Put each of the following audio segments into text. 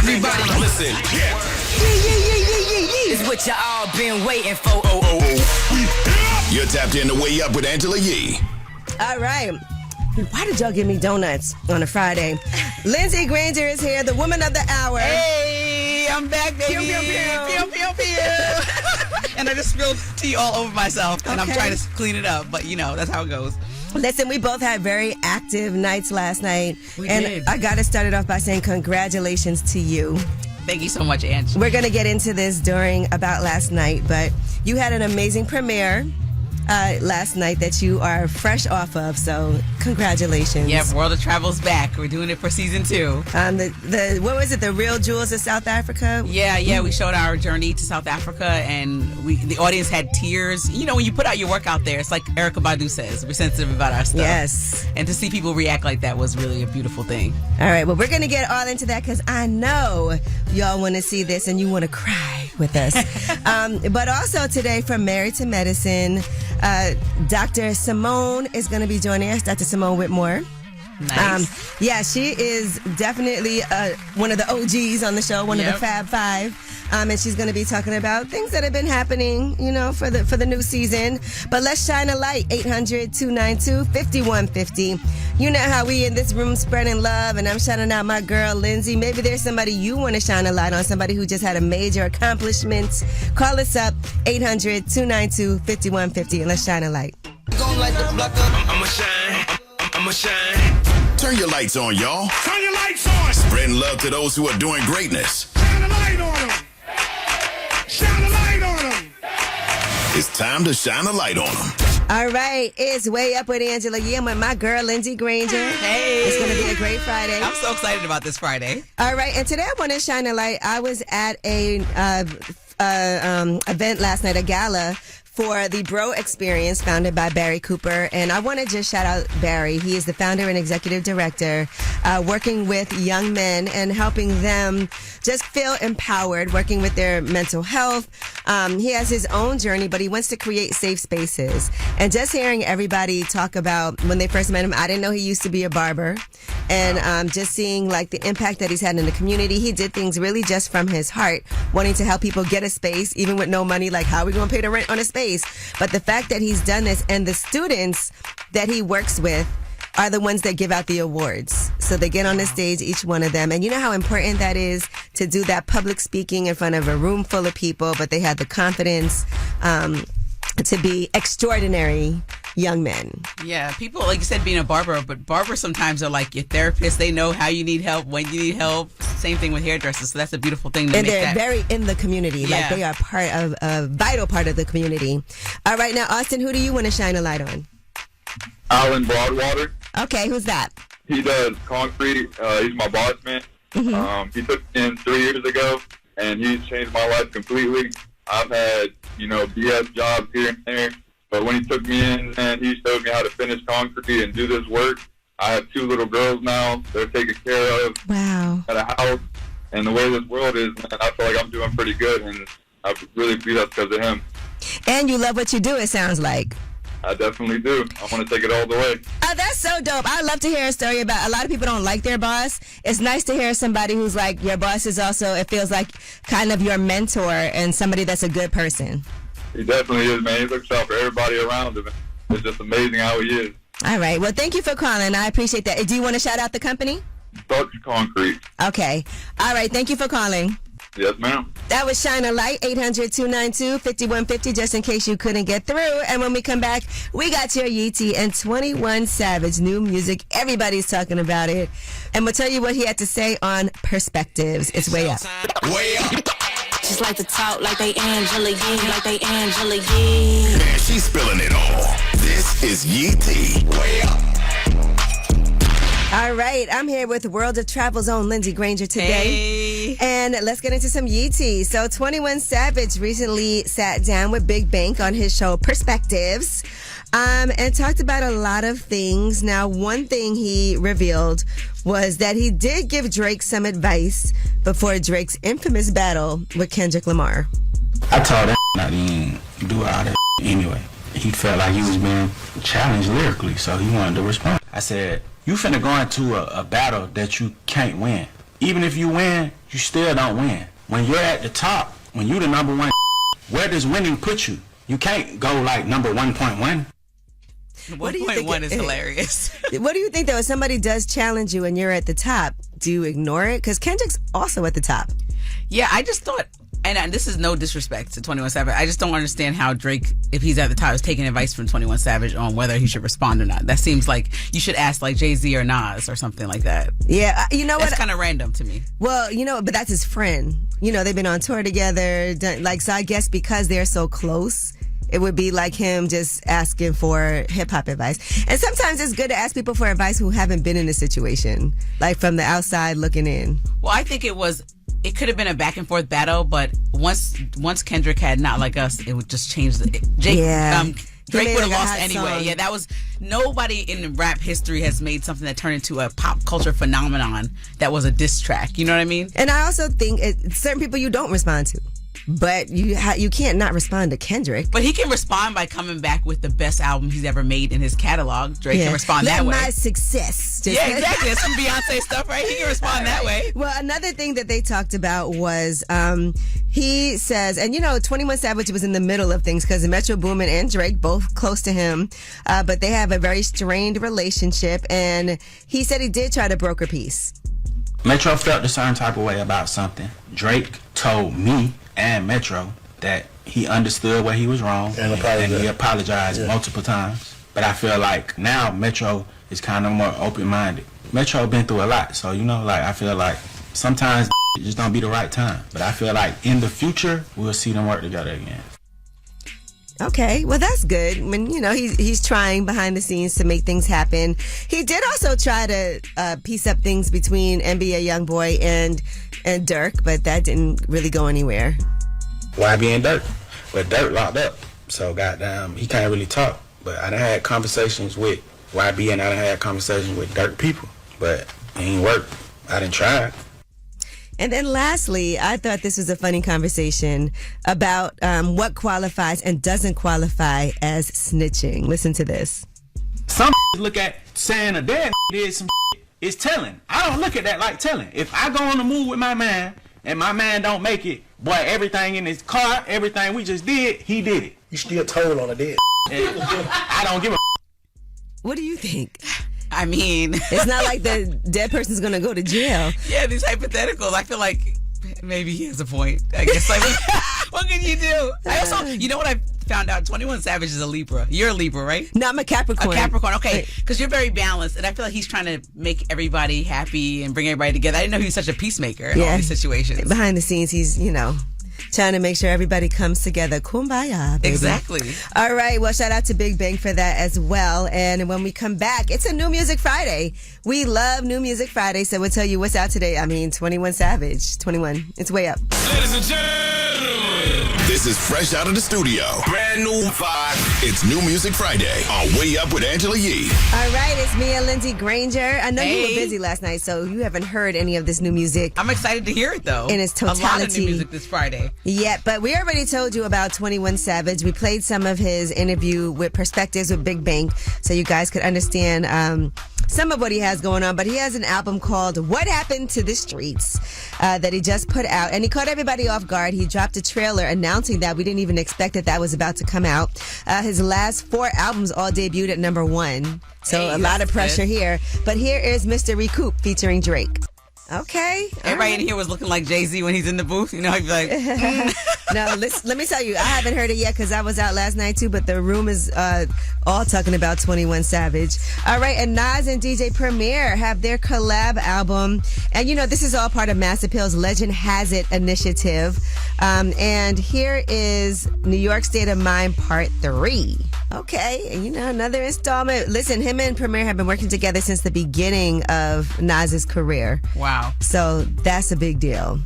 Everybody listen. Yeah. It's what y'all been waiting for. You're tapped in the Way Up with Angela Yee. All right. Why did y'all give me donuts on a Friday? Lindsey Granger is here, the woman of the hour. Hey, I'm back, baby. Pew, pew, pew. Pew, pew, pew. And I just spilled tea all over myself, and I'm trying to clean it up, but you know, that's how it goes. Listen, we both had very active nights last night. We and did. I got to start it off by saying congratulations to you. Thank you so much, Ange. We're going to get into this during About Last Night, but you had an amazing premiere last night that you are fresh off of, so congratulations. Yeah, World of Travel's back. We're doing it for season 2. The what was it? The Real Jewels of South Africa? Yeah, we showed our journey to South Africa, and the audience had tears. You know, when you put out your work out there, it's like Erykah Badu says, we're sensitive about our stuff. Yes. And to see people react like that was really a beautiful thing. All right, well, we're going to get all into that because I know y'all want to see this and you want to cry with us. But also today from Married to Medicine, Dr. Simone is going to be joining us, Dr. Simone Whitmore. Nice. Yeah, she is definitely one of the OGs on the show, one of the Fab Five. And she's going to be talking about things that have been happening, you know, for the new season. But let's shine a light. 800-292-5150. You know how we in this room spreading love, and I'm shouting out my girl, Lindsey. Maybe there's somebody you want to shine a light on, somebody who just had a major accomplishment. Call us up, 800-292-5150, and let's shine a light. I'ma shine. Turn your lights on, y'all. Turn your lights on. Spreading love to those who are doing greatness. Shine a light on them. Shine a light on them. It's time to shine a light on them. All right, it's Way Up with Angela Yee. I'm with my girl, Lindsey Granger. Hey. It's going to be a great Friday. I'm so excited about this Friday. All right, and today I want to shine a light. I was at a event last night, a gala for the Bro Experience, founded by Barry Cooper. And I want to just shout out Barry. He is the founder and executive director, working with young men and helping them just feel empowered, working with their mental health. He has his own journey, but he wants to create safe spaces. And just hearing everybody talk about when they first met him, I didn't know he used to be a barber. And just seeing like the impact that he's had in the community. He did things really just from his heart, wanting to help people get a space, even with no money. Like, how are we going to pay the rent on a space? But the fact that he's done this, and the students that he works with are the ones that give out the awards. So they get on the stage, each one of them. And you know how important that is to do that public speaking in front of a room full of people, but they had the confidence to be extraordinary young men. Yeah, people, like you said, being a barber, but barbers sometimes are like your therapist. They know how you need help, when you need help. Same thing with hairdressers. So that's a beautiful thing to and make they're that. very in the community. Yeah. Like they are part of a vital part of the community. All right, now, Austin, who do you want to shine a light on? Alan Broadwater. Okay, who's that? He does concrete. He's my boss man. He took me in 3 years ago, and he's changed my life completely. I've had, BS jobs here and there, but when he took me in, man, he showed me how to finish concrete and do this work. I have 2 little girls now. They're taken care of. Wow. At a house. And the way this world is, man, I feel like I'm doing pretty good, and I really feel that's because of him. And you love what you do, it sounds like. I definitely do. I want to take it all the way. Oh, that's so dope. I'd love to hear a story about, a lot of people don't like their boss. It's nice to hear somebody who's like, your boss is also, it feels like kind of your mentor and somebody that's a good person. He definitely is, man. He looks out for everybody around him. It's just amazing how he is. All right. Well, thank you for calling. I appreciate that. Do you want to shout out the company? Bucks Concrete. Okay. All right. Thank you for calling. Yes, ma'am. That was Shine a Light, 800-292-5150, just in case you couldn't get through. And when we come back, we got your Yeetie and 21 Savage, new music. Everybody's talking about it. And we'll tell you what he had to say on Perspectives. It's Way Up. Way Up. Just like to talk like they Angela Yee, like they Angela Yee. Man, she's spilling it all. This is Yeetie. Way Up. All right, I'm here with World of Travel's own Lindsey Granger today. Hey. And let's get into some Yeetie. So 21 Savage recently sat down with Big Bank on his show Perspectives and talked about a lot of things. Now, one thing he revealed was that he did give Drake some advice before Drake's infamous battle with Kendrick Lamar. I told that not to even do all that anyway. He felt like he was being challenged lyrically, so he wanted to respond. I said, you finna go into a battle that you can't win. even if you win, you still don't win. When you're at the top, when you're the number one, where does winning put you? You can't go like number 1.1. 1.1 is hilarious. What do you think, though, if somebody does challenge you and you're at the top, do you ignore it? Because Kendrick's also at the top. Yeah, I just thought, and this is no disrespect to 21 Savage, I just don't understand how Drake, if he's at the top, is taking advice from 21 Savage on whether he should respond or not. That seems like you should ask like Jay-Z or Nas or something like that. Yeah, you know what? That's kind of random to me. Well, but that's his friend. They've been on tour together. So I guess because they're so close, it would be like him just asking for hip-hop advice. And sometimes it's good to ask people for advice who haven't been in a situation, like from the outside looking in. Well, I think it could have been a back and forth battle, but once Kendrick had Not Like Us, it would just change Drake would have lost anyway. Song. Yeah, that was, nobody in rap history has made something that turned into a pop culture phenomenon that was a diss track. You know what I mean? And I also think certain people you don't respond to. But you can't not respond to Kendrick. But he can respond by coming back with the best album he's ever made in his catalog. Drake can respond that way. My success. Yeah, exactly. That's some Beyonce stuff, right? He can respond that way. Well, another thing that they talked about was he says, and 21 Savage was in the middle of things because Metro Boomin and Drake both close to him, but they have a very strained relationship, and he said he did try to broker peace. Metro felt a certain type of way about something. Drake told me and Metro that he understood where he was wrong and he apologized multiple times. But I feel like now Metro is kind of more open-minded. Metro been through a lot, so I feel like sometimes it just don't be the right time. But I feel like in the future we'll see them work together again. Okay, well that's good. When he's trying behind the scenes to make things happen. He did also try to piece up things between NBA YoungBoy and Dirk, but that didn't really go anywhere. YB and Dirk, but Dirk locked up, so goddamn he can't really talk. But I done had conversations with YB and I done had conversations with Dirk people, but it ain't work. I done tried. And then lastly, I thought this was a funny conversation about what qualifies and doesn't qualify as snitching. Listen to this. Some look at saying a dead did some is telling. I don't look at that like telling. If I go on the move with my man and my man don't make it, boy, everything in his car, everything we just did, he did it. You still told on a dead. I don't give a. What do you think? I mean, it's not like the dead person's gonna go to jail. Yeah, these hypotheticals. I feel like maybe he has a point. I guess what can you do? I also, what I found out? 21 Savage is a Libra. You're a Libra, right? No, I'm a Capricorn. A Capricorn, okay. Because you're very balanced, and I feel like he's trying to make everybody happy and bring everybody together. I didn't know he was such a peacemaker in all these situations. Behind the scenes, he's trying to make sure everybody comes together. Kumbaya, baby. Exactly. All right. Well, shout out to Big Bang for that as well. And when we come back, it's a New Music Friday. We love New Music Friday, so we'll tell you what's out today. 21 Savage. 21. It's way up. Ladies and gentlemen, this is fresh out of the studio. Brand new vibe. It's New Music Friday on Way Up with Angela Yee. All right. It's me and Lindsey Granger. I know you were busy last night, so you haven't heard any of this new music. I'm excited to hear it, though. In its totality. A lot of new music this Friday. Yeah, but we already told you about 21 Savage. We played some of his interview with Perspectives with Big Bang so you guys could understand some of what he has going on. But he has an album called What Happened to the Streets that he just put out. And he caught everybody off guard. He dropped a trailer announcing that. We didn't even expect that was about to come out. His last 4 albums all debuted at number 1. So a lot of pressure here. But here is Mr. Recoup featuring Drake. Okay. Everybody in here was looking like Jay-Z when he's in the booth. He'd be like, No, let me tell you, I haven't heard it yet because I was out last night too, but the room is all talking about 21 Savage. All right, and Nas and DJ Premier have their collab album. And this is all part of Mass Appeal's Legend Has It initiative. And here is New York State of Mind Part 3. Okay, and another installment. Listen, him and Premier have been working together since the beginning of Nas's career. Wow. So that's a big deal.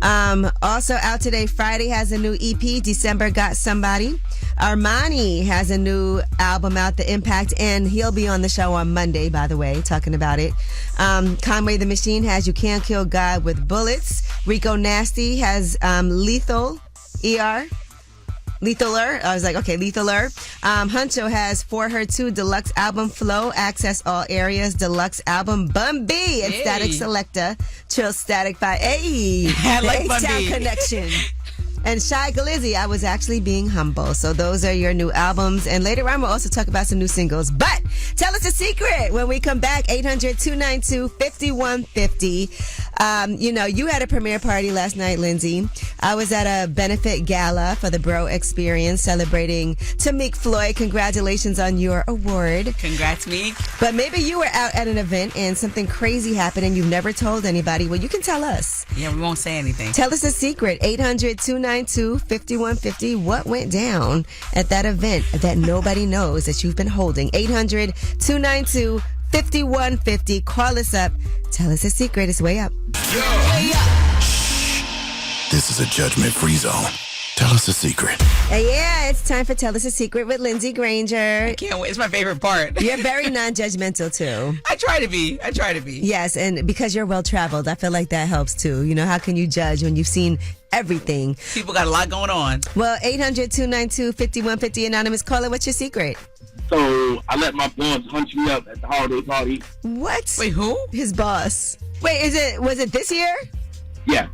Also out today, Friday has a new EP, December Got Somebody. Armani has a new album out, The Impact, and he'll be on the show on Monday, by the way, talking about it. Conway the Machine has You Can't Kill God with Bullets. Rico Nasty has Lethal, ER. Lethaler. I was like, okay, Lethaler. Huncho has For Her 2 Deluxe Album Flow, Access All Areas Deluxe Album, Bun B, and Static Selecta, Chill Static by I like Bun H-Town B. Connection. And Shy Glizzy, I Was Actually Being Humble. So those are your new albums. And later on, we'll also talk about some new singles. But tell us a secret when we come back. 800-292-5150. You had a premiere party last night, Lindsey. I was at a benefit gala for the Bro Experience celebrating Tamik Floyd. Congratulations on your award. Congrats, Meek. But maybe you were out at an event and something crazy happened and you've never told anybody. Well, you can tell us. Yeah, we won't say anything. Tell us a secret. 800-292-5150. What went down at that event that nobody knows that you've been holding? 800-292-5150. Call us up. Tell us a secret. It's way up. Way up. This is a judgment-free zone. Tell us a secret. Yeah, it's time for Tell Us a Secret with Lindsey Granger. I can't wait. It's my favorite part. You're very non-judgmental, too. I try to be. Yes, and because you're well-traveled, I feel like that helps, too. How can you judge when you've seen everything? People got a lot going on. Well, 800-292-5150, anonymous caller, what's your secret? So I let my boss hunch me up at the holiday party. What? Wait, who? His boss. Wait, was it this year? Yeah.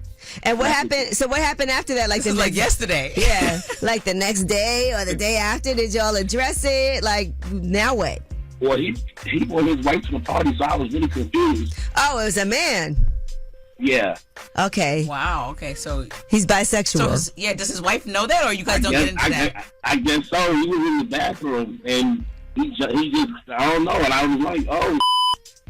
And what happened? So what happened after that? This is like yesterday. Yeah, like the next day or the day after. Did y'all address it? Like now what? Well, he brought his wife to the party, so I was really confused. Oh, it was a man. Yeah. Okay. Wow. Okay. So he's bisexual. So does his wife know that, or you guys don't get into that? I guess so. He was in the bathroom, and he just I don't know, and I was like, oh.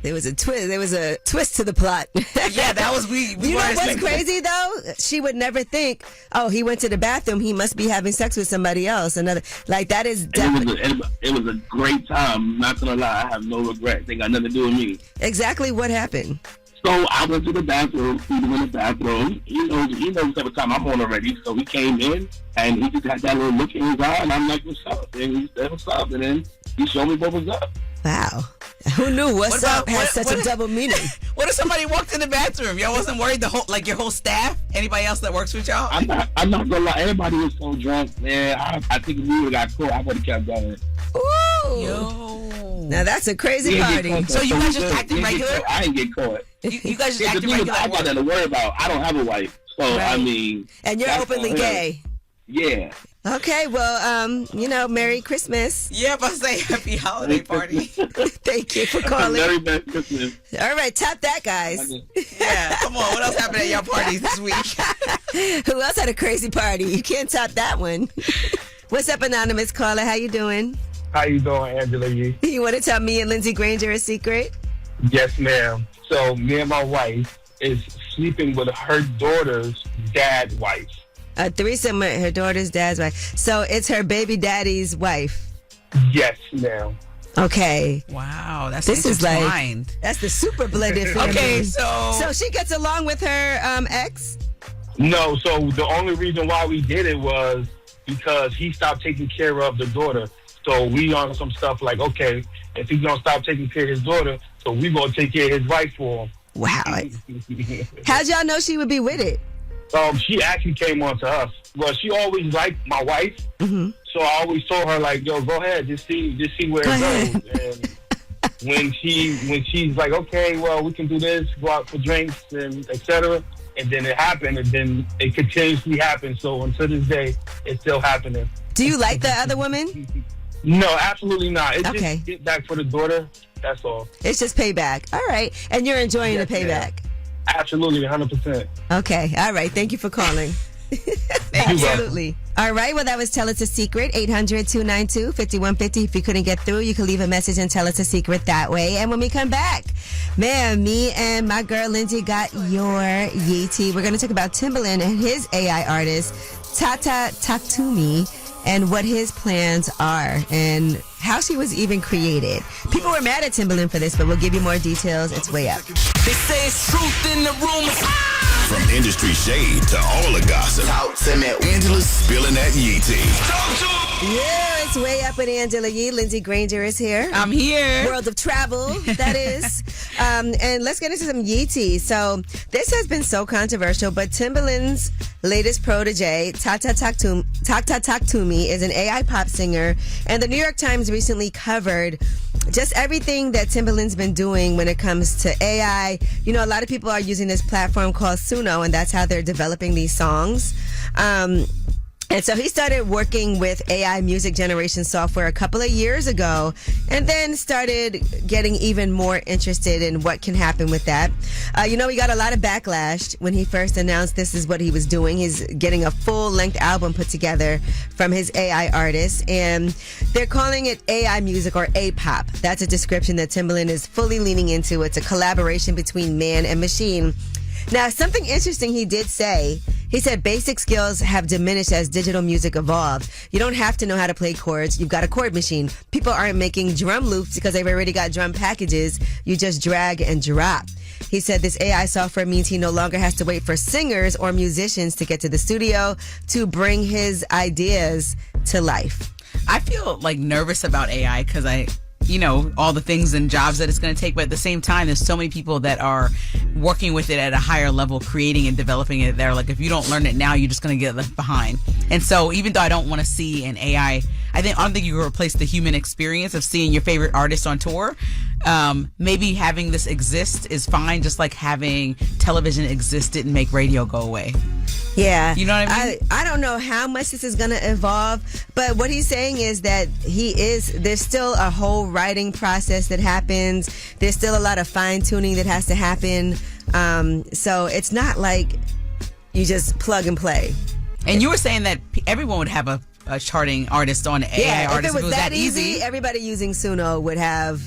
There was a twist. There was a twist to the plot. Yeah, that was we. You know what's crazy though? She would never think, oh, he went to the bathroom. He must be having sex with somebody else. Another that is definitely. It was a great time. Not gonna lie, I have no regrets. They got nothing to do with me. Exactly what happened. So I went to the bathroom. He was in the bathroom. He knows every time I'm on already. So he came in and he just had that little look in his eye, and I'm like, "What's up?" And he said, "What's up?" And then he showed me what was up. Wow. Who knew what's up has such a double meaning? What if somebody walked in the bathroom? Y'all wasn't worried your whole staff? Anybody else that works with y'all? I'm not gonna lie. Everybody was so drunk, man. I think if we would have got caught, I would have kept going. Ooh. Yo. Now that's a crazy party. So you guys just acting regular? I ain't get caught. You guys just acting regular? I got nothing to worry about. I don't have a wife. So, right. I mean. And you're openly gay. Yeah. Okay, well, Merry Christmas. Yeah, but say happy holiday party. Thank you for calling. Merry Christmas. All right, tap that, guys. Yeah, come on. What else happened at your parties this week? Who else had a crazy party? You can't top that one. What's up, anonymous caller? How you doing? How you doing, Angela Yee? You want to tell me and Lindsey Granger a secret? Yes, ma'am. So me and my wife is sleeping with her daughter's dad's wife. A threesome with her daughter's dad's wife. So it's her baby daddy's wife. Yes, ma'am. Okay. Wow, that's this is intertwined. That's the super blended family. Okay, so she gets along with her ex? No, so the only reason why we did it was because he stopped taking care of the daughter. So we on some stuff like, okay, if he's gonna stop taking care of his daughter, so we gonna take care of his wife for him. Wow. How'd y'all know she would be with it? She actually came on to us. Well, she always liked my wife, so I always told her like, "Yo, go ahead, just see where it goes." And when she's like, "Okay, well, we can do this, go out for drinks and etc." And then it happened, and then it continuously happened. So until this day, it's still happening. Do you like the other woman? No, absolutely not. It's okay. Just get back for the daughter. That's all. It's just payback. All right, and you're enjoying the payback. Yeah. Absolutely, 100%. Okay, all right. Thank you for calling. Absolutely. All right, well, that was Tell Us a Secret, 800-292-5150. If you couldn't get through, you can leave a message and tell us a secret that way. And when we come back, man, me and my girl Lindsey got your Yeetie. We're going to talk about Timbaland and his AI artist, Tata Taktumi, and what his plans are and how she was even created. People were mad at Timbaland for this, but we'll give you more details. It's way up. They say it's truth in the rumors. From industry shade to all the gossip. Talk to me. Angela's spilling that Yee tea. Talk to him. Yeah, it's Way Up with Angela Yee. Lindsey Granger is here. I'm here. World of travel, that is. And let's get into some Yee tea. So this has been so controversial, but Timbaland's latest protege, Tata Taktumi, is an AI pop singer. And the New York Times recently covered just everything that Timbaland's been doing when it comes to AI. You know, a lot of people are using this platform called Suno, and that's how they're developing these songs. And so he started working with AI music generation software a couple of years ago, and then started getting even more interested in what can happen with that. You know, he got a lot of backlash when he first announced this is what he was doing. He's getting a full-length album put together from his AI artists, and they're calling it AI music or A-pop. That's a description that Timbaland is fully leaning into. It's a collaboration between man and machine. Now, something interesting he did say, he said basic skills have diminished as digital music evolved. You don't have to know how to play chords. You've got a chord machine. People aren't making drum loops because they've already got drum packages. You just drag and drop. He said this AI software means he no longer has to wait for singers or musicians to get to the studio to bring his ideas to life. I feel like nervous about AI because you know, all the things and jobs that it's going to take. But at the same time, there's so many people that are working with it at a higher level, creating and developing it. They're like, if you don't learn it now, you're just going to get left behind. And so even though I don't want to see an AI, I don't think you can replace the human experience of seeing your favorite artist on tour. Maybe having this exist is fine, just like having television exist didn't make radio go away. Yeah. You know what I mean? I don't know how much this is going to evolve, but what he's saying is that there's still a whole writing process that happens. There's still a lot of fine tuning that has to happen. So it's not like you just plug and play. And you were saying that everyone would have a charting artist on AI artist. If it was that easy, everybody using Suno would have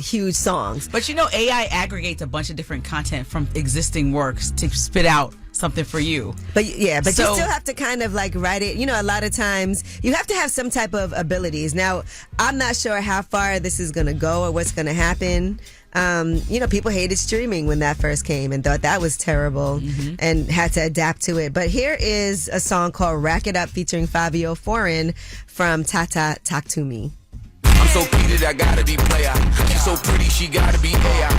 huge songs. But you know, AI aggregates a bunch of different content from existing works to spit out something for you. But you still have to kind of like write it. You know, a lot of times you have to have some type of abilities. Now, I'm not sure how far this is going to go or what's going to happen. You know, people hated streaming when that first came and thought that was terrible and had to adapt to it. But here is a song called Rack It Up featuring Fabio Foreign from Tata Taktumi. I'm so peated, I gotta be player. She's so pretty, she gotta be AI.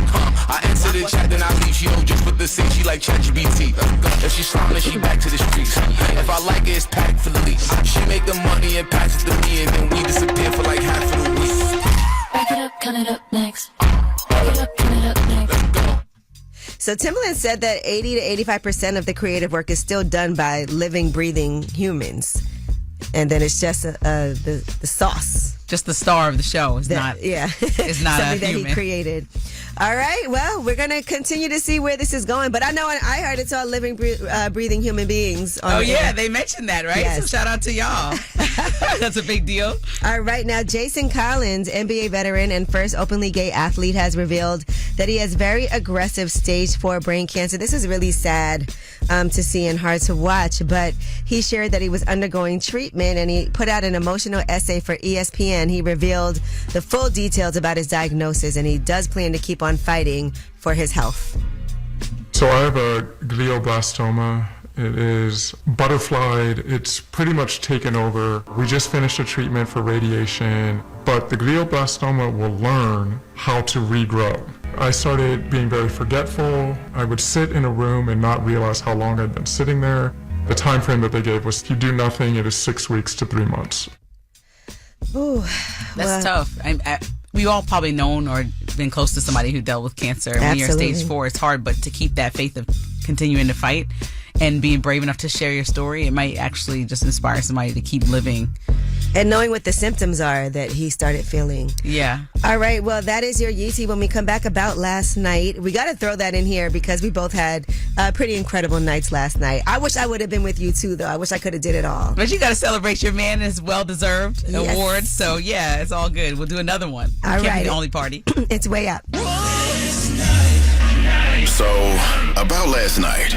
I answer the chat, then I leave. She don't just put the sing, she like ChatGPT. If she's smiling, she back to the streets. If I like it, it's packed for the lease. She make the money and pass it to me, and then we disappear for like half of the week. Back it up, count it up next. Back it up, count it up next. So Timbaland said that 80 to 85% of the creative work is still done by living, breathing humans. And then it's just the sauce. Just the star of the show. It's not something a that human. he created. All right. Well, we're going to continue to see where this is going. But I know I heard it's all living, breathing human beings. On They mentioned that, right? Yes. So shout out to y'all. That's a big deal. All right. Now, Jason Collins, NBA veteran and first openly gay athlete, has revealed that he has very aggressive stage 4 brain cancer. This is really sad to see and hard to watch. But he shared that he was undergoing treatment, and he put out an emotional essay for ESPN. He revealed the full details about his diagnosis, and he does plan to keep on fighting for his health. So I have a glioblastoma. It is butterflied. It's pretty much taken over. We just finished a treatment for radiation, but the glioblastoma will learn how to regrow. I started being very forgetful. I would sit in a room and not realize how long I'd been sitting there. The time frame that they gave was, you do nothing, it is 6 weeks to 3 months. Ooh, that's tough. We all probably known or been close to somebody who dealt with cancer. And when you're stage 4, it's hard, but to keep that faith of continuing to fight and being brave enough to share your story, it might actually just inspire somebody to keep living. And knowing what the symptoms are that he started feeling. Yeah. All right. Well, that is your Yee tea. When we come back about last night, we got to throw that in here because we both had pretty incredible nights last night. I wish I would have been with you too, though. I wish I could have did it all. But you got to celebrate your man and his well-deserved award. So, yeah, it's all good. We'll do another one. All right. Can't be the only party. It's Way Up. So, about last night.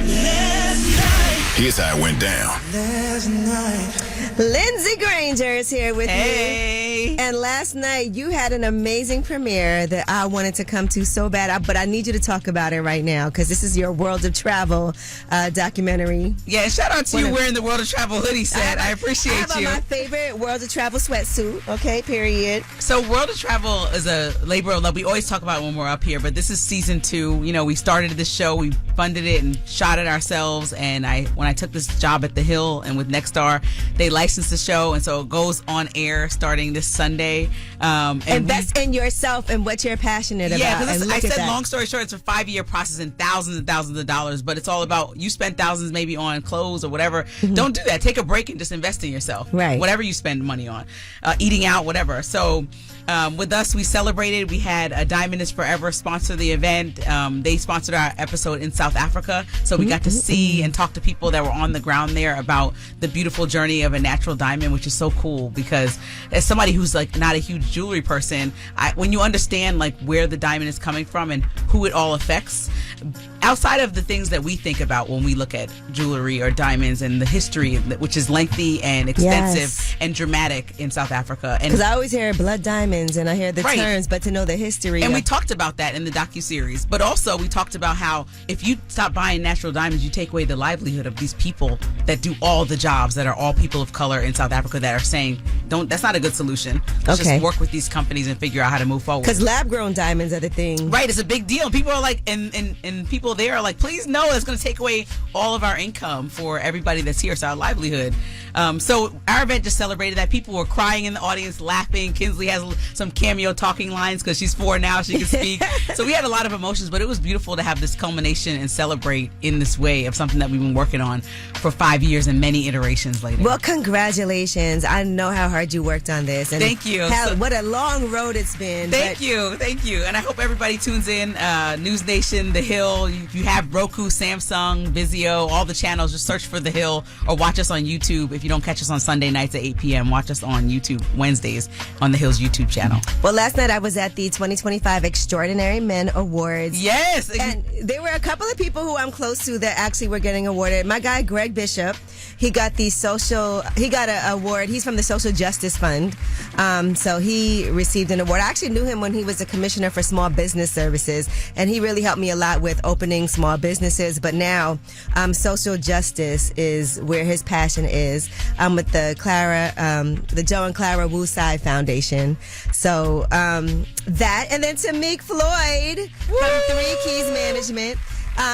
Here's how it went down. Lindsey Granger is here with Hey. you. And last night you had an amazing premiere that I wanted to come to so bad, but I need you to talk about it right now because this is your World of Travel documentary. Yeah, shout out to you wearing the World of Travel hoodie set. I appreciate I have you. my favorite World of Travel sweatsuit. Okay, period. So World of Travel is a labor of love. We always talk about it when we're up here, but this is season 2. You know, we started this show, we funded it and shot it ourselves. And when I took this job at The Hill and with Nexstar, they licensed the show, and so it goes on air starting this Sunday. Invest in yourself and what you're passionate about. Yeah, because I said, that. long story short, it's a 5-year process and thousands of dollars, but it's all about you spend thousands maybe on clothes or whatever. Mm-hmm. Don't do that. Take a break and just invest in yourself. Right. Whatever you spend money on, eating out, whatever. So with us, we celebrated. We had Diamond is Forever sponsor the event. They sponsored our episode in South Africa, so we got to see and talk to people that were on the ground there about the beautiful journey of a natural diamond, which is so cool because as somebody who's like not a huge jewelry person, when you understand like where the diamond is coming from and who it all affects, outside of the things that we think about when we look at jewelry or diamonds and the history, which is lengthy and extensive and dramatic in South Africa. Because I always hear blood diamonds and I hear the terms, but to know the history. And we talked about that in the docuseries. But also we talked about how if you stop buying natural diamonds, you take away the livelihood of these people that do all the jobs, that are all people of color in South Africa, that are saying, that's not a good solution. Let's just work with these companies and figure out how to move forward. Because lab-grown diamonds are the thing. Right, it's a big deal. People are like, and people there are like, please no, that's going to take away all of our income for everybody that's here, so our livelihood. So our event just celebrated that. People were crying in the audience, laughing. Kinsley has some cameo talking lines because she's 4 now, she can speak. So we had a lot of emotions, but it was beautiful to have this culmination and celebrate in this way of something that we've been working on for 5 years and many iterations later. Well, congratulations. I know how hard you worked on this. And thank you. What a long road it's been. Thank you. And I hope everybody tunes in. News Nation, The Hill. If you have Roku, Samsung, Vizio, all the channels, just search for The Hill or watch us on YouTube. If you don't catch us on Sunday nights at 8 p.m., watch us on YouTube Wednesdays on The Hill's YouTube channel. Well, last night I was at the 2025 Extraordinary Men Awards. Yes. And there were a couple of people who I'm close to that actually were getting awarded. My guy, Greg Bishop, he got an award. He's from the Social Justice Fund. So he received an award. I actually knew him when he was a commissioner for small business services, and he really helped me a lot with opening small businesses. But now social justice is where his passion is. I'm with the Joe and Clara Wooside Foundation. So that, and then Tamik Floyd from 3 Keys Management.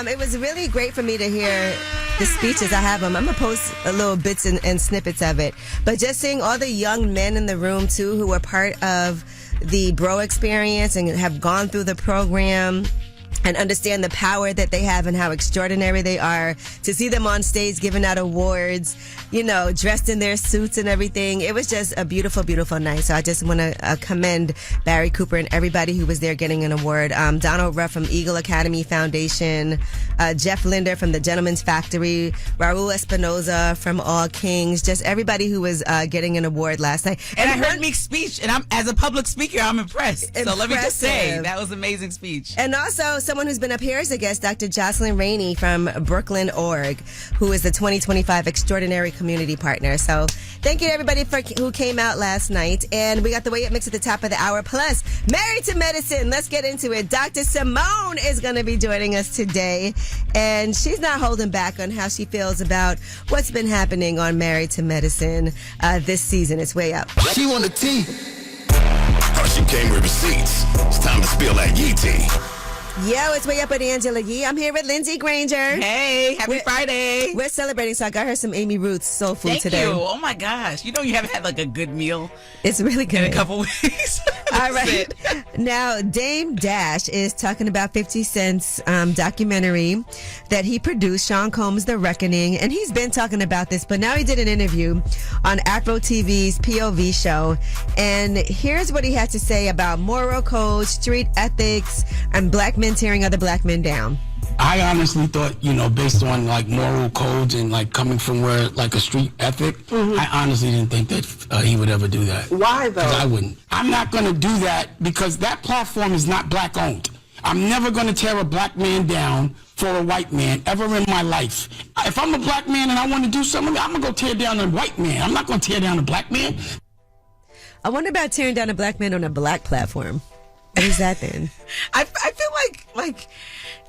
It was really great for me to hear the speeches. I have them. I'm going to post a little bits and snippets of it. But just seeing all the young men in the room, too, who were part of the Bro experience and have gone through the program and understand the power that they have and how extraordinary they are, to see them on stage giving out awards, dressed in their suits and everything. It was just a beautiful, beautiful night. So I just want to commend Barry Cooper and everybody who was there getting an award. Donald Ruff from Eagle Academy Foundation, Jeff Linder from the Gentleman's Factory, Raul Espinoza from All Kings, just everybody who was getting an award last night. And I heard Meek's speech, and as a public speaker, I'm impressed. So let me just say, that was an amazing speech. And also, someone who's been up here as a guest, Dr. Jocelyn Rainey from Brooklyn Org, who is the 2025 Extraordinary Community Partner. So thank you to everybody who came out last night. And we got the Way Up Mix at the top of the hour. Plus, Married to Medicine. Let's get into it. Dr. Simone is going to be joining us today. And she's not holding back on how she feels about what's been happening on Married to Medicine this season. It's way up. She want the tea. She came with receipts. It's time to spill that yee tea. Yo, it's Way Up with Angela Yee. I'm here with Lindsey Granger. Hey, happy Friday. We're celebrating, so I got her some Amy Ruth's soul food today. Thank you. Oh my gosh. You haven't had like a good meal. It's really good. In a couple weeks. All right. Now, Dame Dash is talking about 50 Cent's documentary that he produced, Sean Combs' The Reckoning. And he's been talking about this, but now he did an interview on Afro TV's POV show. And here's what he had to say about moral codes, street ethics, and black men tearing other black men down. I honestly thought, based on like moral codes and like coming from where like a street ethic, I honestly didn't think that he would ever do that. Why though? Because I wouldn't. I'm not going to do that because that platform is not black owned. I'm never going to tear a black man down for a white man ever in my life. If I'm a black man and I want to do something, I'm going to go tear down a white man. I'm not going to tear down a black man. I wonder about tearing down a black man on a black platform. What is that then? I feel like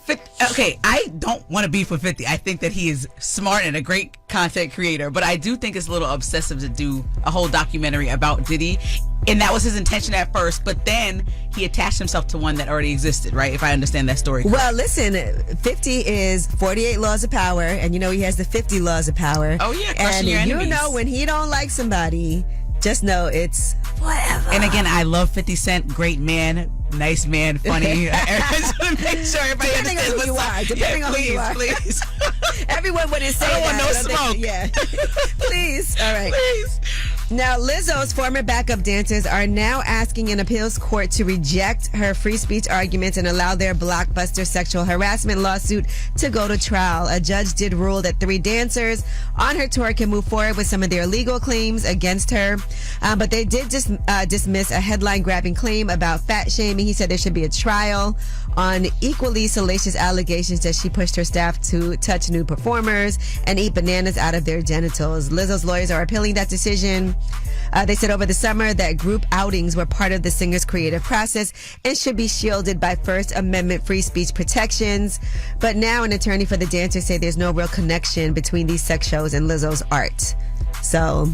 50, okay, I don't want to beef with 50. I think that he is smart and a great content creator, but I do think it's a little obsessive to do a whole documentary about Diddy. And that was his intention at first, but then he attached himself to one that already existed, right? If I understand that story correctly. Well, listen, 50 is 48 laws of power, and you know he has the 50 laws of power. Oh, yeah, and crushing your enemies. You know when he don't like somebody, just know it's whatever. And again, I love 50 Cent, great man, nice man, funny. I just want to make sure everybody Depending on who you are. Depending on who you are. Please. Everyone wouldn't say I don't that. want no smoke. Yeah. Please. All right. Please. Now, Lizzo's former backup dancers are now asking an appeals court to reject her free speech arguments and allow their blockbuster sexual harassment lawsuit to go to trial. A judge did rule that 3 dancers on her tour can move forward with some of their legal claims against her, but they did just dismiss a headline-grabbing claim about fat shaming. He said there should be a trial on equally salacious allegations that she pushed her staff to touch nude performers and eat bananas out of their genitals. Lizzo's lawyers are appealing that decision. They said over the summer that group outings were part of the singer's creative process and should be shielded by First Amendment free speech protections. But now an attorney for the dancers say there's no real connection between these sex shows and Lizzo's art. So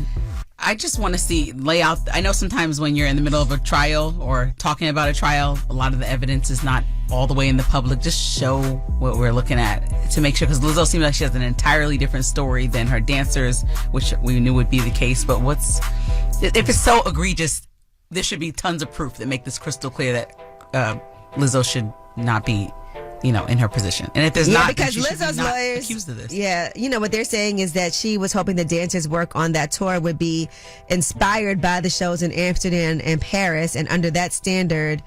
I just want to lay out. I know sometimes when you're in the middle of a trial or talking about a trial, a lot of the evidence is not all the way in the public. Just show what we're looking at to make sure, because Lizzo seems like she has an entirely different story than her dancers, which we knew would be the case. But if it's so egregious, there should be tons of proof that make this crystal clear that Lizzo should not be, in her position. And if there's not, because then she Lizzo's should be not lawyers accused of this. Yeah, what they're saying is that she was hoping the dancers' work on that tour would be inspired by the shows in Amsterdam and Paris, and under that standard,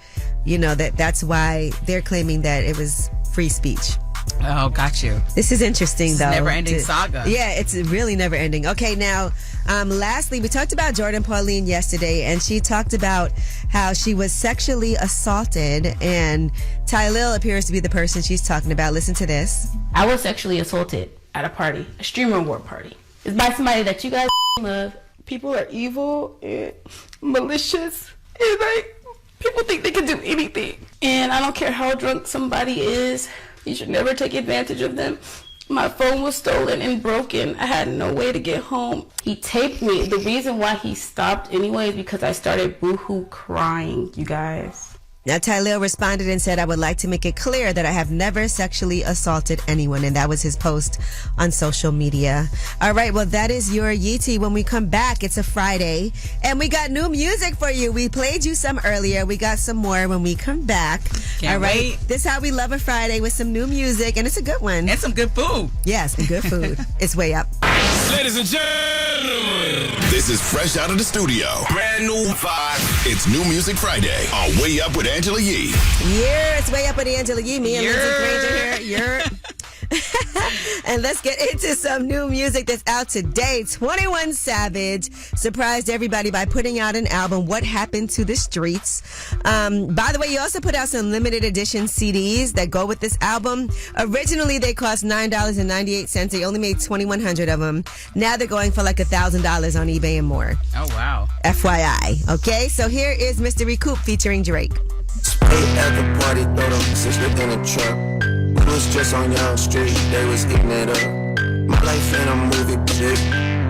that's why they're claiming that it was free speech. Oh, got you. This is interesting, though. Never-ending saga. Yeah, it's really never-ending. Okay, now, lastly, we talked about Jordan Pauline yesterday, and she talked about how she was sexually assaulted, and Tylil appears to be the person she's talking about. Listen to this. I was sexually assaulted at a party, a streamer award party. It's by somebody that you guys love. People are evil and malicious, and people think they can do anything. And I don't care how drunk somebody is. You should never take advantage of them. My phone was stolen and broken. I had no way to get home. He taped me. The reason why he stopped anyway is because I started boohoo crying, you guys. Now, Tylil responded and said, I would like to make it clear that I have never sexually assaulted anyone. And that was his post on social media. All right, well, that is your Yeetie. When we come back, it's a Friday, and we got new music for you. We played you some earlier. We got some more when we come back. Can't all right, wait. This is how we love a Friday, with some new music, and it's a good one. And some good food. Yes, and good food. It's way up. Ladies and gentlemen, this is fresh out of the studio. Brand new vibe. It's New Music Friday on Way Up with Angela Yee. Yeah, it's Way Up with Angela Yee. Me and Lindsey Grange are here. And let's get into some new music that's out today. 21 Savage surprised everybody by putting out an album, What Happened to the Streets. By the way, he also put out some limited edition CDs that go with this album. Originally, they cost $9.98. They only made 2,100 of them. Now they're going for like $1,000 on eBay and more. Oh, wow. FYI. Okay, so here is Mr. Recoup featuring Drake. Ate at the party, throw them sister in a truck. We was just on Young Street, they was eating it up. My life ain't a movie, shit.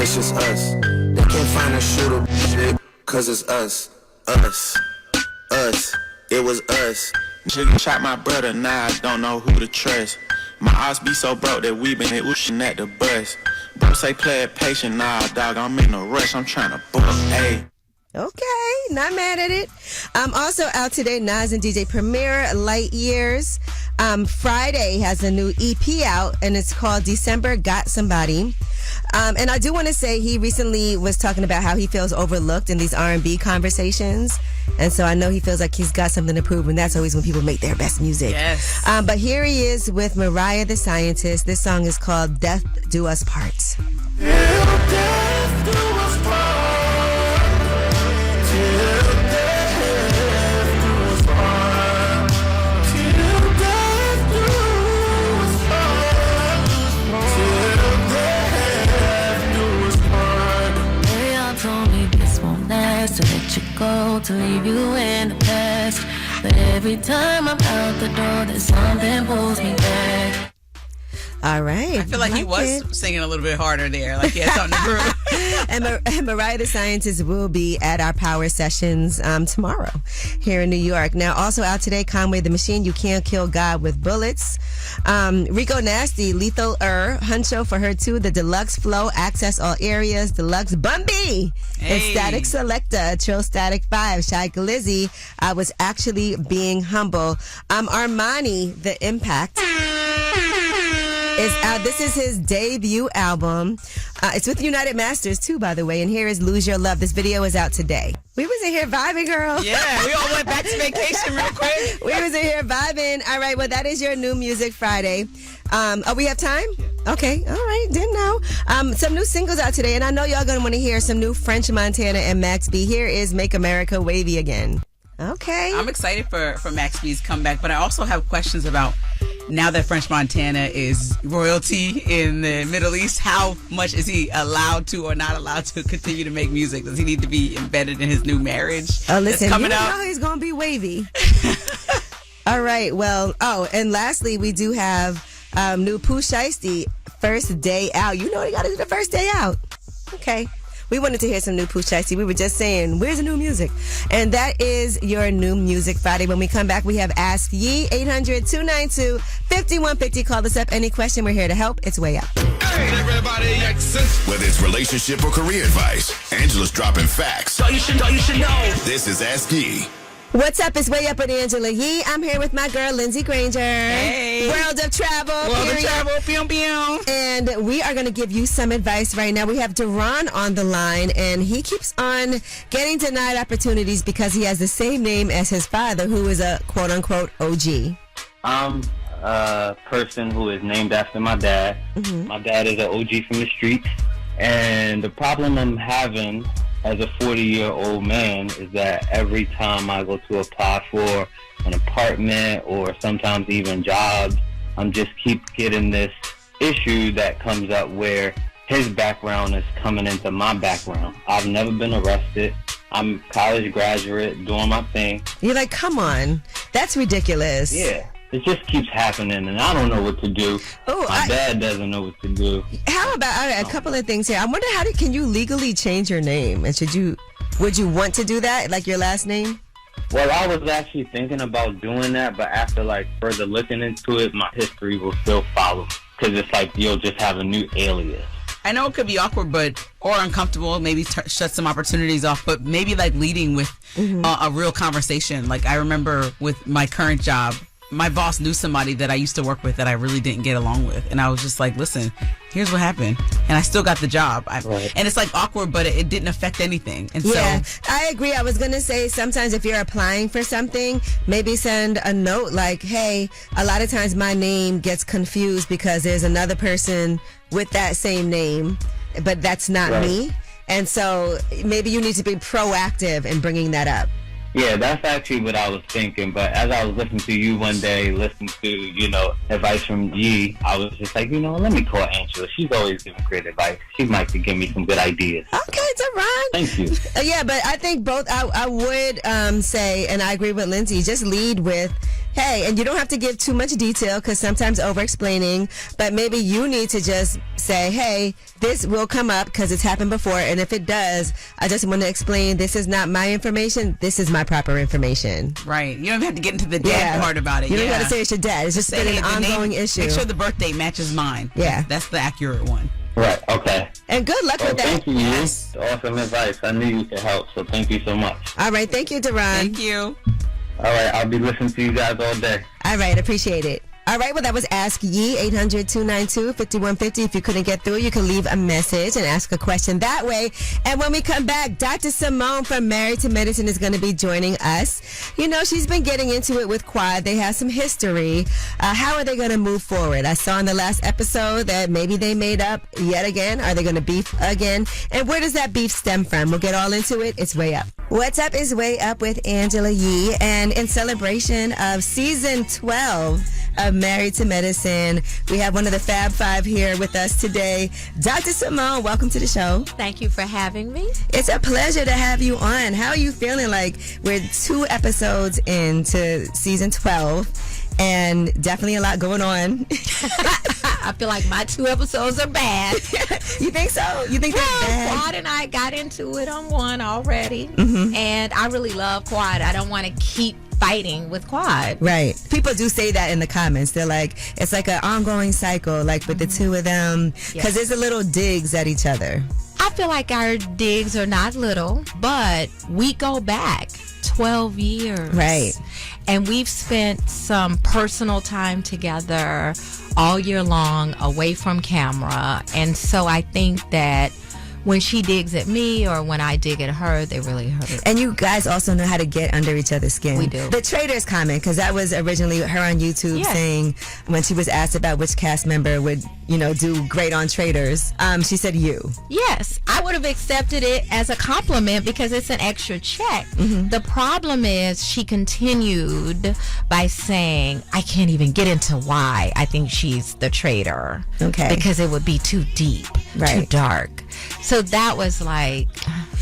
It's just us. They can't find a shooter, shit. Cause it's us. It was us. Nigga shot my brother, now I don't know who to trust. My ass be so broke that we been whooshing at the bus. Bro say play it patient, nah dog, I'm in a rush, I'm trying to book, ayy. Okay, not mad at it. Also out today, Nas and DJ Premier, Light Years. Friday has a new EP out, and it's called December Got Somebody. And I do want to say he recently was talking about how he feels overlooked in these R&B conversations. And so I know he feels like he's got something to prove, and that's always when people make their best music. Yes. But here he is with Mariah the Scientist. This song is called Death Do Us Part. Death do us part. Till to leave you in the past. But every time I'm out the door, there's something pulls me back. All right. I feel like he was singing a little bit harder there. Like he had something to prove. And Mariah the Scientist will be at our Power Sessions tomorrow here in New York. Now, also out today, Conway the Machine, You Can't Kill God with Bullets. Rico Nasty, Lethal Huncho for her too. The Deluxe Flow, Access All Areas, Deluxe Bumby. And Static Selector, Trill Static 5, Shy Glizzy. I Was Actually Being Humble. Armani, The Impact. Is out. This is his debut album. It's with United Masters too, by the way. And here is Lose Your Love. This video is out today. We was in here vibing, girl. Yeah, we all went back to vacation real quick. We was in here vibing. All right, well, that is your New Music Friday. We have time? Okay, all right, didn't know. Some new singles out today, and I know y'all gonna want to hear some new French Montana and Max B. Here is Make America Wavy Again. Okay. I'm excited for Max B's comeback, but I also have questions about now that French Montana is royalty in the Middle East, how much is he allowed to or not allowed to continue to make music? Does he need to be embedded in his new marriage? Oh, listen, coming you up? know he's going to be wavy. All right, well, and lastly, we do have new Pooh Shiesty, First Day Out. You know you got to do the first day out. Okay. We wanted to hear some new Pooh Shiesty. We were just saying, where's the new music? And that is your New Music Friday. When we come back, we have Ask Ye, 800-292-5150. Call us up. Any question, we're here to help. It's Way Up. Hey, everybody, whether it's relationship or career advice, Angela's dropping facts. So you should know. This is Ask Ye. What's up? It's Way Up with Angela Yee. I'm here with my girl, Lindsey Granger. Hey. World of Travel. World of Travel. Pew, pew. And we are going to give you some advice right now. We have Duran on the line, and he keeps on getting denied opportunities because he has the same name as his father, who is a quote-unquote OG. I'm a person who is named after my dad. Mm-hmm. My dad is an OG from the streets. And the problem I'm having as a 40-year-old man is that every time I go to apply for an apartment or sometimes even jobs, I'm just keep getting this issue that comes up where his background is coming into my background. I've never been arrested. I'm a college graduate doing my thing. You're like, come on. That's ridiculous. Yeah. It just keeps happening, and I don't know what to do. My dad doesn't know what to do. How about a couple of things here? I wonder can you legally change your name? And would you want to do that, like your last name? Well, I was actually thinking about doing that, but after further looking into it, my history will still follow. Because it's like you'll just have a new alias. I know it could be awkward, or uncomfortable, maybe shut some opportunities off, but maybe leading with a real conversation. Like I remember with my current job, my boss knew somebody that I used to work with that I really didn't get along with. And I was just like, listen, here's what happened. And I still got the job. Right. And it's awkward, but it didn't affect anything. And yeah, I agree. I was going to say sometimes if you're applying for something, maybe send a note like, hey, a lot of times my name gets confused because there's another person with that same name, but that's not me. And so maybe you need to be proactive in bringing that up. Yeah, that's actually what I was thinking. But as I was listening to you one day, listening to, advice from G, I was just like, let me call Angela. She's always giving great advice. She might give me some good ideas. Okay, Duran. Thank you. Yeah, but I think both, I would say, and I agree with Lindsey, just lead with, hey, and you don't have to give too much detail because sometimes over-explaining, but maybe you need to just say, hey, this will come up because it's happened before, and if it does, I just want to explain this is not my information, this is my proper information. Right. You don't even have to get into the dad part about it. You don't got to say it's your dad. It's just been an ongoing issue. Make sure the birthday matches mine. Yeah. That's the accurate one. Right, okay. And good luck with that. Thank you. Yes. Awesome advice. I knew you could help, so thank you so much. All right, thank you, Duran. Thank you. All right, I'll be listening to you guys all day. All right, appreciate it. All right, well, that was Ask Ye, 800-292-5150. If you couldn't get through, you can leave a message and ask a question that way. And when we come back, Dr. Simone from Married to Medicine is going to be joining us. She's been getting into it with Quad. They have some history. How are they going to move forward? I saw in the last episode that maybe they made up yet again. Are they going to beef again? And where does that beef stem from? We'll get all into it. It's Way Up. What's Up is Way Up with Angela Yee. And in celebration of season 12 of Married to Medicine. We have one of the Fab Five here with us today. Dr. Simone, welcome to the show. Thank you for having me. It's a pleasure to have you on. How are you feeling? Like, we're 2 episodes into season 12, and definitely a lot going on. I feel like my 2 episodes are bad. You think so? You think they're bad? Quad and I got into it on 1 already, Mm-hmm. and I really love Quad. I don't want to keep fighting with Quad. Right. People do say that in the comments. They're like, it's like an ongoing cycle, like with the 2 of them, because there's a little digs at each other. I feel like our digs are not little, but we go back 12 years. Right. And we've spent some personal time together all year long away from camera. And so I think that when she digs at me or when I dig at her, they really hurt. And you guys also know how to get under each other's skin. We do. The Traders comment, because that was originally her on YouTube saying, when she was asked about which cast member would, do great on Traders, she said you. Yes, I would have accepted it as a compliment because it's an extra check. Mm-hmm. The problem is she continued by saying, I can't even get into why I think she's the traitor. Okay. Because it would be too deep, Right. too dark. So that was like,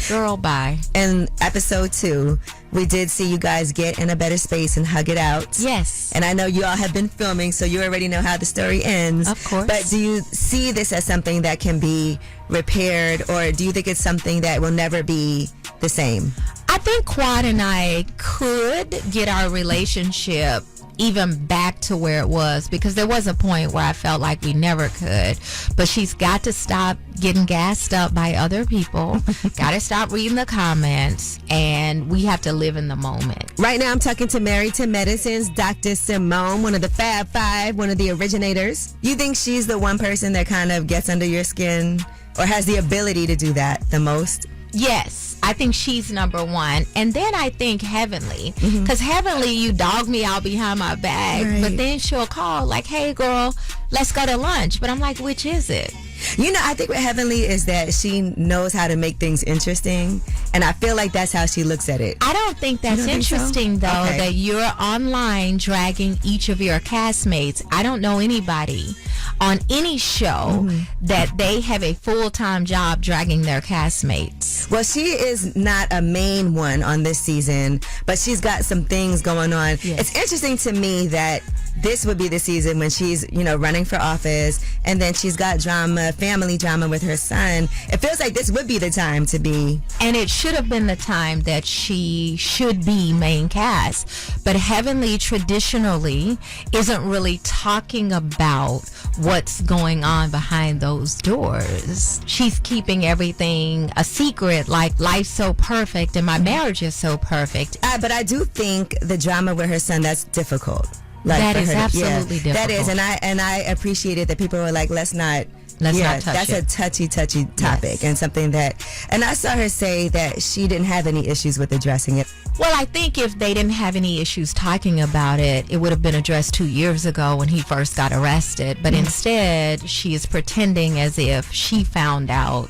girl, bye. In episode 2, we did see you guys get in a better space and hug it out. Yes. And I know you all have been filming, so you already know how the story ends. Of course. But do you see this as something that can be repaired, or do you think it's something that will never be the same? I think Quad and I could get our relationship even back to where it was, because there was a point where I felt like we never could. But she's got to stop getting gassed up by other people, got to stop reading the comments, and we have to live in the moment. Right now I'm talking to Married to Medicine's Dr. Simone, one of the Fab Five, one of the originators. You think she's the one person that kind of gets under your skin or has the ability to do that the most? Yes, I think she's number 1. And then I think Heavenly, because Heavenly, you dog me out behind my back, Right. but then she'll call like, hey girl, let's go to lunch. But I'm like, which is it? I think with Heavenly is that she knows how to make things interesting, and I feel like that's how she looks at it. I don't think that's You don't think so? interesting, though, Okay. that you're online dragging each of your castmates. I don't know anybody on any show that they have a full-time job dragging their castmates. Well, she is not a main one on this season, but she's got some things going on. Yes. It's interesting to me that this would be the season when she's, running for office, and then she's got drama, family drama with her son. It feels like this would be the time to be. And it should have been the time that she should be main cast. But Heavenly traditionally isn't really talking about what's going on behind those doors. She's keeping everything a secret, like life's so perfect and my marriage is so perfect. But I do think the drama with her son, that's difficult. That for is her absolutely difficult. That is, and I appreciated that people were like, let's not touch that's it. That's a touchy topic, and something that, and I saw her say that she didn't have any issues with addressing it. Well, I think if they didn't have any issues talking about it, it would have been addressed 2 years ago when he first got arrested. But instead, she is pretending as if she found out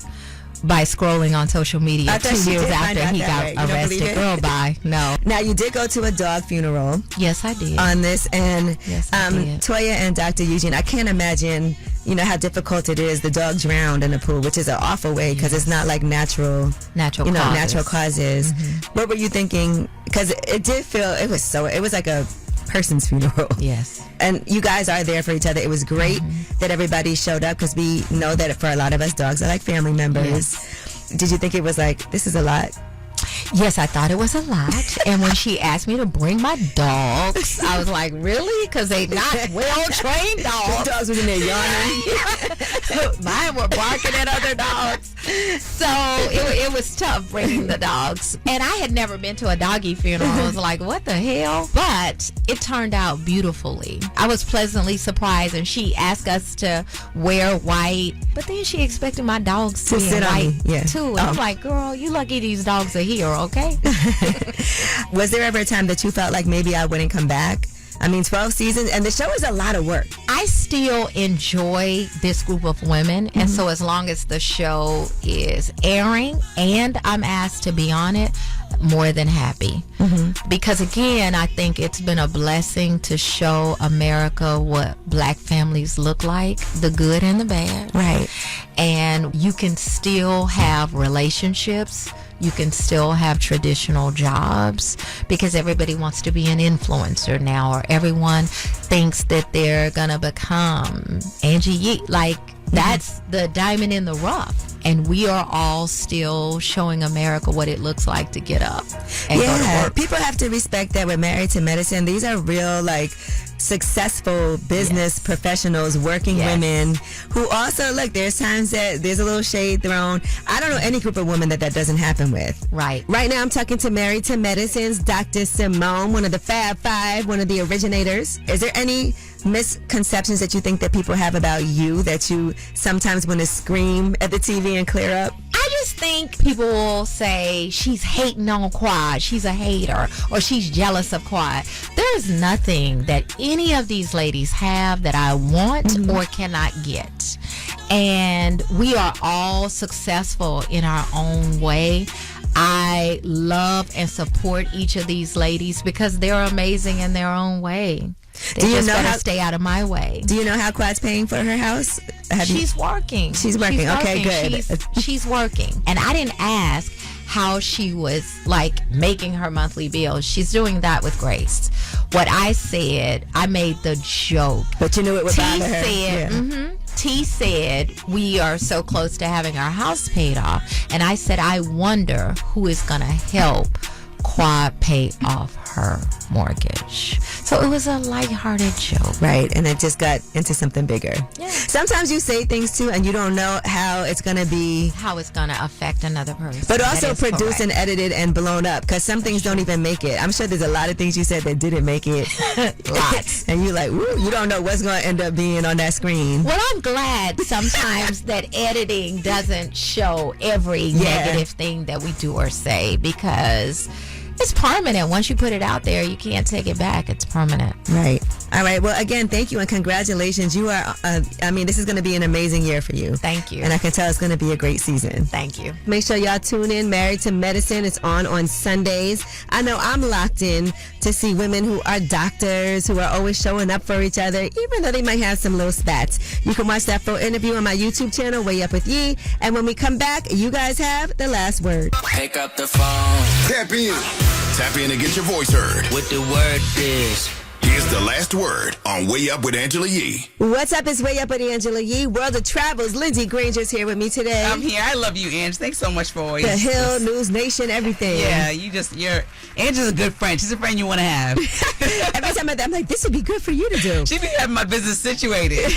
by scrolling on social media 2 years after he got arrested. Girl, bye. No. Now, you did go to a dog funeral. Yes, I did. On this, and Yes, I did. Toya and Dr. Eugene, I can't imagine, how difficult it is. The dog drowned in the pool, which is an awful way, because it's not like natural causes. What were you thinking? Because it did feel, it was like a person's funeral. Yes. And you guys are there for each other. It was great that everybody showed up, because we know that for a lot of us, dogs are like family members. Yes. Did you think it was like, this is a lot? Yes, I thought it was a lot. And when she asked me to bring my dogs, I was like, really? Because they not well-trained dogs. The dogs was in there yawning. Mine were barking at other dogs. So it was tough bringing the dogs. And I had never been to a doggy funeral. I was like, what the hell? But it turned out beautifully. I was pleasantly surprised. And she asked us to wear white. But then she expected my dogs to be in white, too. And I'm like, girl, you lucky these dogs are here, okay? Was there ever a time that you felt like maybe I wouldn't come back? I mean, 12 seasons, and the show is a lot of work. I still enjoy this group of women, and so as long as the show is airing and I'm asked to be on it, more than happy. Because again, I think it's been a blessing to show America what black families look like, the good and the bad. Right. And you can still have relationships. You can still have traditional jobs because everybody wants to be an influencer now, or everyone thinks that they're gonna become Angie Yee. Like, that's the diamond in the rough. And we are all still showing America what it looks like to get up and go to work. People have to respect that we're married to medicine. These are real, like, successful business professionals, working women who also, look, there's times that there's a little shade thrown. I don't know any group of women that doesn't happen with. Right. Right now I'm talking to Married to Medicine's Dr. Simone, one of the Fab Five, one of the originators. Is there any misconceptions that you think that people have about you that you sometimes want to scream at the TV and clear up? I just think people will say she's hating on Quad, she's a hater, or she's jealous of Quad. There's nothing that any of these ladies have that I want or cannot get. And we are all successful in our own way. I love and support each of these ladies because they're amazing in their own way. They just better stay out of my way. Do you know how Quad's paying for her house? She's working. She's working. Okay, good. She's working. And I didn't ask how she was, like, making her monthly bills. She's doing that with Grace. What I said, I made the joke. But you knew it would bother her. T said, we are so close to having our house paid off. And I said, I wonder who is going to help Quad pay off her mortgage. So it was a lighthearted joke. Right, and it just got into something bigger. Yeah. Sometimes you say things too and you don't know how it's going to be. How it's going to affect another person. But also produced and edited and blown up, because some things don't even make it. I'm sure there's a lot of things you said that didn't make it. Lots. And you're like, woo, you don't know what's going to end up being on that screen. Well, I'm glad sometimes that editing doesn't show every negative thing that we do or say, because it's permanent. Once you put it out there, you can't take it back. It's permanent. Right. All right. Well, again, thank you and congratulations. You are, this is going to be an amazing year for you. Thank you. And I can tell it's going to be a great season. Thank you. Make sure y'all tune in. Married to Medicine. It's on Sundays. I know I'm locked in to see women who are doctors, who are always showing up for each other, even though they might have some little spats. You can watch that full interview on my YouTube channel, Way Up With Yee. And when we come back, you guys have the last word. Pick up the phone. Tap in. Tap in and get your voice heard. What the word is. Here's the last word on Way Up with Angela Yee. What's up? It's Way Up with Angela Yee. World of Travels. Lindsey Granger's here with me today. I'm here. I love you, Ange. Thanks so much for always. The Hill, News Nation, everything. Yeah, Angela's a good friend. She's a friend you want to have. Every time I'm like, this would be good for you to do. She'd be having my business situated.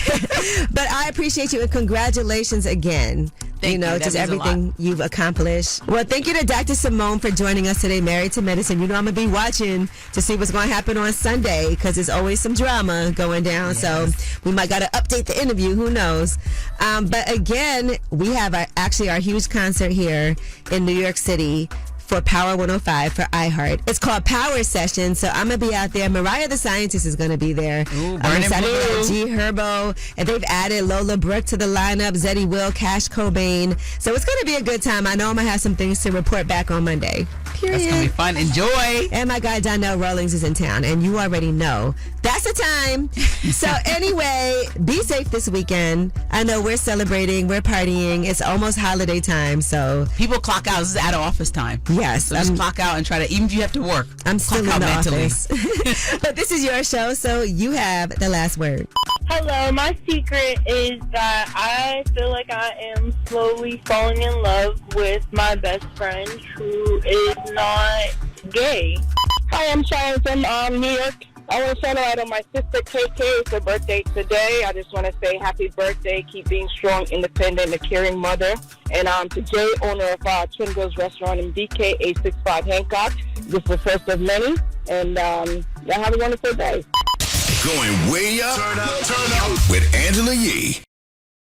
But I appreciate you and congratulations again. Thank you. Just everything you've accomplished. Well, thank you to Dr. Simone for joining us today, Married to Medicine. You know I'm going to be watching to see what's going to happen on Sunday, because there's always some drama going down. Yes. So we might got to update the interview. Who knows? But again, we have our huge concert here in New York City for Power 105 for iHeart. It's called Power Session, so I'm going to be out there. Mariah the Scientist is going to be there. Ooh, I'm excited about G Herbo, and they've added Lola Brooke to the lineup, Zeddy Will, Cash Cobain. So it's going to be a good time. I know I'm going to have some things to report back on Monday. Period. That's going to be fun. Enjoy. And my guy Donnell Rawlings is in town, and you already know that's the time. So anyway, be safe this weekend. I know we're celebrating, we're partying. It's almost holiday time, so people clock out. This is out of office time. Yes. So just clock out and try to, even if you have to work, I'm still in the mentally. office. But this is your show, so you have the last word. Hello, my secret is that I feel like I am slowly falling in love with my best friend who is not gay. Hi, I'm Sharon from New York. I want to shout out on my sister KK. It's her birthday today. I just want to say happy birthday. Keep being strong, independent, a caring mother. And to Jay, owner of Twin Girls Restaurant in BK 865 Hancock. This is the first of many. And y'all have a wonderful day. Going way up, turn up with Angela Yee.